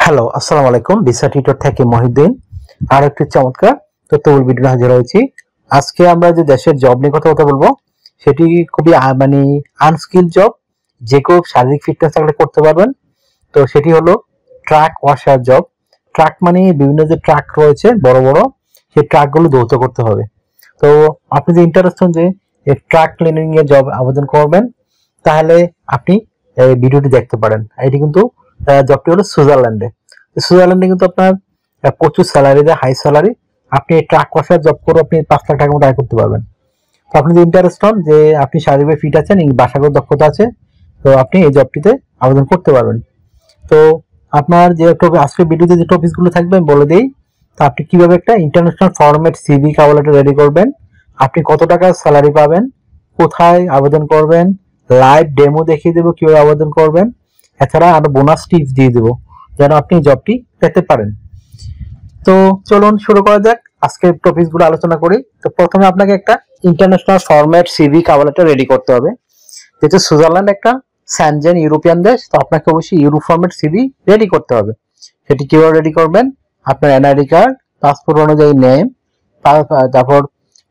Hello, আসসালামু আলাইকুম। Visa tutor থেকে মহিউদ্দিন আর একটি চমৎকার তথ্যবহুল ভিডিও হাজির হয়েছি। আজকে আমরা যে দেশের জব নিয়ে কথা বলবো সেটি খুবই মানে আনস্কিল জব, যে কেউ শারীরিক ফিটনেস থাকলে করতে পারবেন। তো সেটি হলো ট্রাক ওয়াশার জব। ট্রাক মানে বিভিন্ন যে ট্রাক রয়েছে বড় বড়, সেই ট্রাকগুলো ধৌত করতে হবে। তো আপনি যে ইন্টারেস্টেড যে ট্রাক ক্লিনিং এর জব আবেদন করবেন, তাহলে আপনি এই ভিডিওটি দেখতে পারেন। এটি কিন্তু জবটি হলো সুইজারল্যান্ডে। সুইজারল্যান্ডে কিন্তু আপনার প্রচুর স্যালারি দেয়, হাই স্যালারি। আপনি ট্রাক ওয়াশার জব করে আপনি 5 লাখ টাকার মতো আয় করতে পারবেন। তো আপনি যদি ইন্টারেস্ট হন, যে আপনি শারীরিক ফিট আছেন, ভাষাগত দক্ষতা আছে, তো আপনি এই জবটিতে আবেদন করতে পারবেন। তো আপনার যে আজকে ভিডিওতে যে টপিকগুলো থাকবে আমি বলে দিই। তো আপনি কিভাবে একটা international format CV cover letter ready করবেন, আপনি কত টাকা স্যালারি পাবেন, কোথায় আবেদন করবেন, লাইভ ডেমো দেখিয়ে দেবো কিভাবে আবেদন করবেন, এছাড়া আরো বোনাস টিপস দিয়ে দেবো যেন আপনি জবটি পেতে পারেন। তো চলুন শুরু করা যাক, আজকে টপিকস গুলো আলোচনা করি। তো প্রথমে আপনাকে একটা international format CV cover letter ready করতে হবে। যেহেতু সুইজারল্যান্ড একটা স্যানজেন ইউরোপিয়ান দেশ, তো আপনাকে অবশ্যই ইউরো ফরম্যাট সিভি রেডি করতে হবে। সেটি কিভাবে রেডি করবেন? আপনার এনআইডি কার্ড, পাসপোর্ট অনুযায়ী নেম, তারপর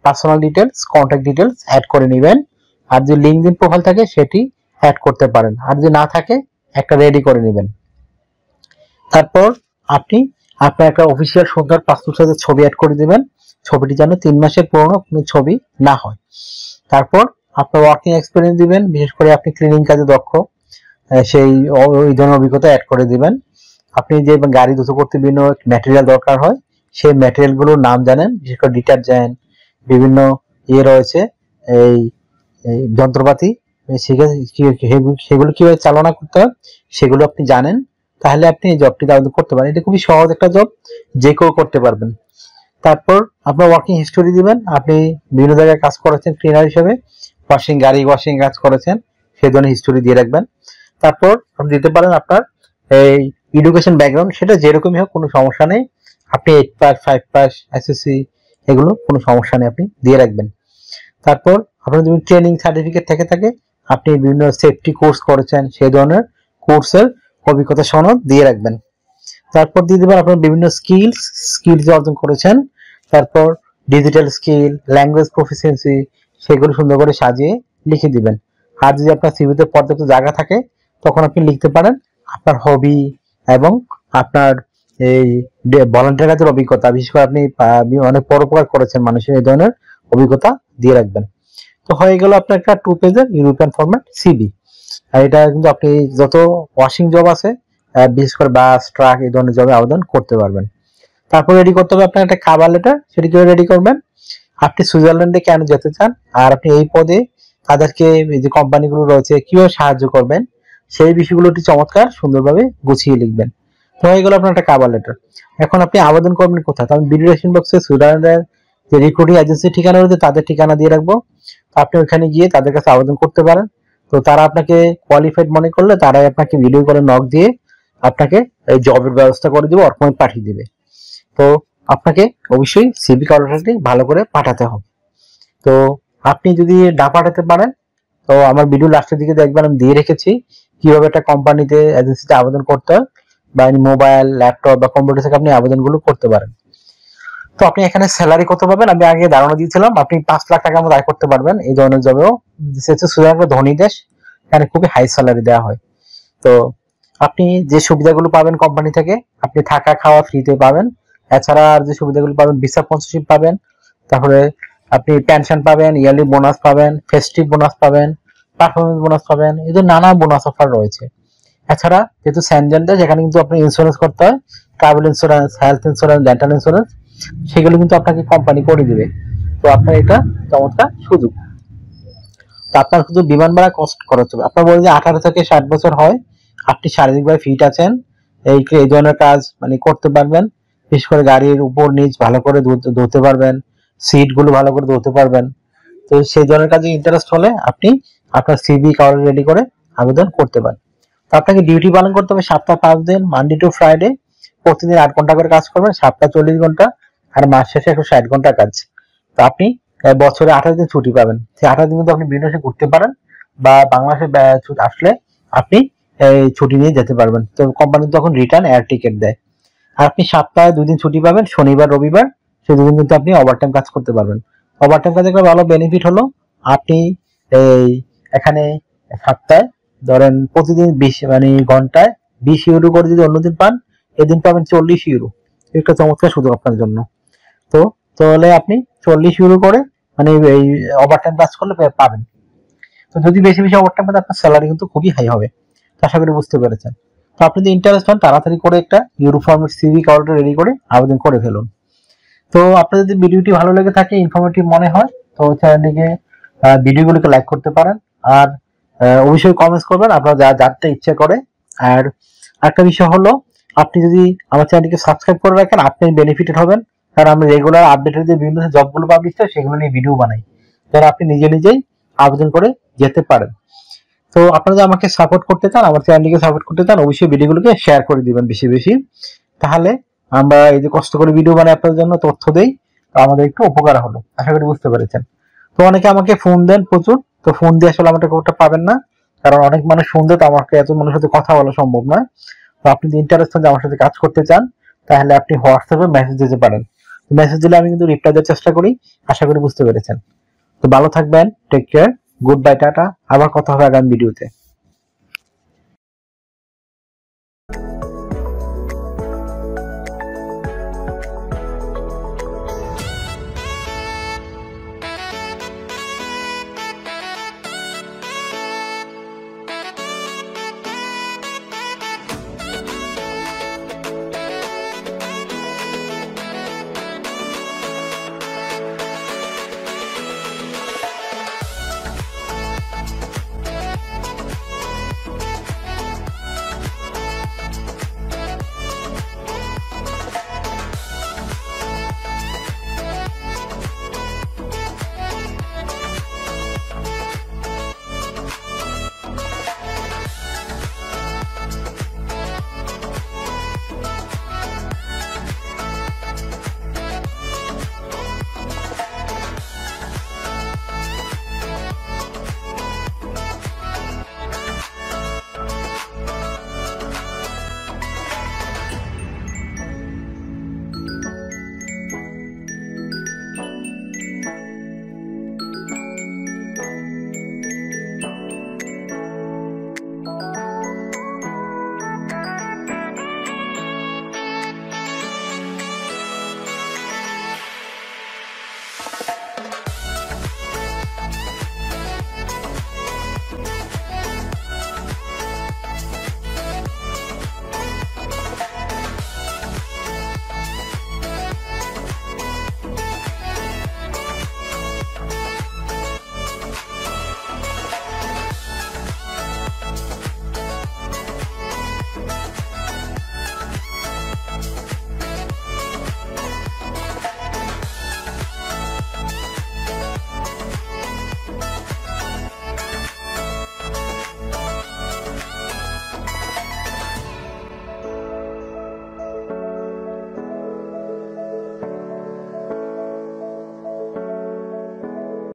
personal details, contact details add করে নেবেন। আর যে লিঙ্কডইন প্রোফাইল থাকে সেটি অ্যাড করতে পারেন, আর যদি না থাকে একটা রেডি করে নেবেন। তারপর আপনি আপনার একটা অফিসিয়াল সুন্দর পাসপোর্ট সাইজের ছবি অ্যাড করে দিবেন। ছবিটি যেন 3 মাসের পুরনো কোনো ছবি না হয়। তারপর আপনার ওয়ার্কিং এক্সপিরিয়েন্স দিবেন, বিশেষ করে আপনি ক্লিনিং কাজে দক্ষ, সেই ওই ধরনের অভিজ্ঞতা অ্যাড করে দিবেন। আপনি যে গাড়ি ধুতে করতে বিভিন্ন ম্যাটেরিয়াল দরকার হয়, সেই ম্যাটেরিয়ালগুলোর নাম জানেন, বিশেষ করে ডিটারজেন্ট, বিভিন্ন রয়েছে এই যন্ত্রপাতি, সেগুলো কিভাবে চালনা করতে হয় সেগুলো আপনি জানেন, তাহলে আপনি এই জবটিতে আবেদন করতে পারেন। এটা খুবই সহজ একটা জব, যে কেউ করতে পারবেন। তারপর আপনার ওয়ার্কিং হিস্টোরি দিবেন, আপনি বিভিন্ন জায়গায় কাজ করেছেন ক্লিনার হিসেবে, গাড়ি ওয়াশিং কাজ করেছেন, সেই ধরনের হিস্টোরি দিয়ে রাখবেন। তারপর আপনি দিতে পারেন আপনার এই এডুকেশন ব্যাকগ্রাউন্ড, সেটা যেরকমই হোক কোনো সমস্যা নেই। আপনি 8 পাস, 5 পাস, এসএসসি, এগুলো কোনো সমস্যা নেই, আপনি দিয়ে রাখবেন। তারপর আপনার যদি ট্রেনিং সার্টিফিকেট থেকে থাকে, আপনি বিভিন্ন সেফটি কোর্স করেছেন, সেই ধরনের কোর্সের অভিজ্ঞতা সনদ দিয়ে রাখবেন। তারপর দিয়ে দেবেন আপনার বিভিন্ন স্কিলস অর্জন করেছেন। তারপর ডিজিটাল স্কিল, ল্যাঙ্গুয়েজ প্রফিসিয়েন্সি, সেগুলো সুন্দর করে সাজিয়ে লিখে দিবেন। আর যদি আপনার সিভিতে পর্যাপ্ত জায়গা থাকে, তখন আপনি লিখতে পারেন আপনার হবি এবং আপনার এই ভলান্টিয়ার কাজের অভিজ্ঞতা, বিশেষ করে আপনি অনেক পরোপকার করেছেন মানুষের, এই ধরনের অভিজ্ঞতা দিয়ে রাখবেন। তো হয়ে গেল আপনার একটা 2 পেজের ইউরোপিয়ান ফরম্যাট সিভি। আর এটা কিন্তু আপনি যত ওয়াশিং জব আছে, বিশেষ করে বাস, ট্রাক, এই ধরনের জবে আবেদন করতে পারবেন। তারপর রেডি করতে হবে আপনার একটা কাভার লেটার। সেটি কিভাবে রেডি করবেন? আপনি সুইজারল্যান্ডে কেন যেতে চান, আর আপনি এই পদে তাদেরকে, যে কোম্পানিগুলো রয়েছে, কিভাবে সাহায্য করবেন, সেই বিষয়গুলো চমৎকার সুন্দরভাবে গুছিয়ে লিখবেন। তো হয়ে গেল আপনার একটা কাভার লেটার। এখন আপনি আবেদন করবেন কোথায়? তো আমি ভিডিও ডেসক্রিপশন বক্সে সুইজারল্যান্ডের যে রিক্রুটিং এজেন্সির ঠিকানা রয়েছে, তাদের ঠিকানা দিয়ে রাখবো। আপনি ওখানে গিয়ে তাদের কাছে আবেদন করতে পারেন। তো তারা আপনাকে কোয়ালিফাইড মনে করলে তারাই আপনাকে ভিডিও করে নক দিয়ে আপনাকে এই জবের ব্যবস্থা করে দিবে, অর্কমেন্ট পাঠিয়ে দিবে। তো আপনাকে অবশ্যই সিভি কভারটি ভালো করে পাঠাতে হবে। তো আপনি যদি না পাঠাতে পারেন, তো আমার ভিডিও লাস্টের দিকে দেখবেন, আমি দিয়ে রেখেছি কিভাবে একটা কোম্পানিতে, এজেন্সিতে আবেদন করতে হয়, বা মোবাইল, ল্যাপটপ বা কম্পিউটার থেকে আপনি আবেদনগুলো করতে পারেন। তো আপনি এখানে স্যালারি কত পাবেন আমি আগে ধারণা দিয়েছিলাম, আপনি 5 লাখ টাকার মতো আয় করতে পারবেন এই ধরনের জবেও। সুইজারল্যান্ড ধনী দেশ, এখানে খুবই হাই স্যালারি দেওয়া হয়। তো আপনি যে সুবিধাগুলো পাবেন কোম্পানি থেকে, আপনি থাকা খাওয়া ফ্রিতে পাবেন। এছাড়া আর যে সুবিধাগুলো পাবেন, ভিসা স্পন্সরশিপ পাবেন, তারপরে আপনি পেনশন পাবেন, ইয়ারলি বোনাস পাবেন, ফেস্টিভ বোনাস পাবেন, পারফরমেন্স বোনাস পাবেন, এই যে নানা বোনাস অফার রয়েছে। এছাড়া যেহেতু স্যানজেন দেশ, এখানে কিন্তু আপনি ইন্স্যুরেন্স করতে হয়, travel insurance, health insurance, dental insurance, সেগুলো কিন্তু আপনাকে কোম্পানি করে দিবে। তো আপনার এটা চমৎকার সুযোগ। তো আপনার শুধু বিমান ভাড়া কস্ট খরচ হবে। আপনার বলেন যে 18 থেকে 60 বছর হয়, আপনি শারীরিকভাবে ফিট আছেন, এই ধরনের কাজ মানে করতে পারবেন। বিশেষ করে গাড়ির উপর নিচ ভালো করে ধুতে পারবেন, সিট গুলো ভালো করে ধুতে পারবেন। তো সেই ধরনের কাজে ইন্টারেস্ট হলে আপনি আপনার সিভি কাভার রেডি করে আবেদন করতে পারেন। তো আপনাকে ডিউটি পালন করতে হবে সপ্তাহে 5 দিন, মানডে টু ফ্রাইডে। প্রতিদিন 8 ঘন্টা করে কাজ করবেন, সপ্তাহে 40 ঘন্টা, আর মাস শেষে 160 ঘন্টা কাজ। তো আপনি বছরে 28 দিন ছুটি পাবেন। সেই 28 দিন কিন্তু আপনি বিভিন্ন দেশে ঘুরতে পারেন, বা বাংলাদেশে আসলে আপনি এই ছুটি নিয়ে যেতে পারবেন। তো কোম্পানি তখন রিটার্ন এয়ার টিকেট দেয়। আর আপনি সপ্তাহে 2 দিন ছুটি পাবেন, শনিবার রবিবার। সেই 2 দিন কিন্তু আপনি ওভারটাইম কাজ করতে পারবেন। ওভারটাইম কাজে একটা ভালো বেনিফিট হলো আপনি এই এখানে সপ্তাহে ধরেন প্রতিদিন 20 মানে ঘন্টায় 20 ইউরো করে যদি অন্যদিন পান, এদিন পাবেন 40 ইউরো। একটা চমৎকার সুযোগ আপনার জন্য। তো তাহলে আপনি 40 ইউরো করে মানে এই ওভারটাইম কাজ করলে পাবেন। তো যদি বেশি বেশি ওভারটাইম পান আপনার স্যালারি কিন্তু খুবই হাই হবে। তো আশা করি বুঝতে পেরেছেন। তো আপনি যদি ইন্টারেস্ট হন তাড়াতাড়ি করে একটা ইউরোফর্মের সিভি কলটা রেডি করে আবেদন করে ফেলুন। তো আপনার যদি ভিডিওটি ভালো লেগে থাকে, ইনফরমেটিভ মনে হয়, তো চ্যানেলটিকে ভিডিওগুলোকে লাইক করতে পারেন। আর অবশ্যই কমেন্টস করবেন আপনার যা জানতে ইচ্ছে করে। আর একটা বিষয় হলো আপনি যদি আমার চ্যানেলটিকে সাবস্ক্রাইব করে রাখেন আপনি বেনিফিটেড হবেন। কারণ আমি রেগুলার আপডেটেড যে বিভিন্ন জবগুলো পাবলিশ হয় সেগুলো নিয়ে ভিডিও বানাই, যারা আপনি নিজে নিজেই আবেদন করে যেতে পারেন। তো আপনারা যদি আমাকে সাপোর্ট করতে চান, আমার চ্যানেলটিকে সাপোর্ট করতে চান, অবশ্যই ভিডিওগুলোকে শেয়ার করে দিবেন বেশি বেশি। তাহলে আমরা এই যে কষ্ট করে ভিডিও বানাই আপনাদের জন্য, তথ্য দেই, তো আমাদের একটু উপকার হলো। আশা করি বুঝতে পেরেছেন। তো অনেকে আমাকে ফোন দেন প্রচুর, তো ফোন দিয়ে আসলে আমাকে কোনটা পাবেন না, কারণ অনেক মানুষ ফোন দেয়, তো আমাকে এত মানুষের সাথে কথা বলা সম্ভব নয়। তো আপনি যদি ইন্টারেস্টেড যে আমার সাথে কাজ করতে চান, তাহলে আপনি হোয়াটসঅ্যাপে মেসেজ দিতে পারেন। মেসেজ দিলে আমি কিন্তু রিপ্লাই দেওয়ার চেষ্টা করি। আশা করি বুঝতে পেরেছেন। তো ভালো থাকবেন, take care, goodbye, tata. আবার কথা হবে আগামী ভিডিওতে।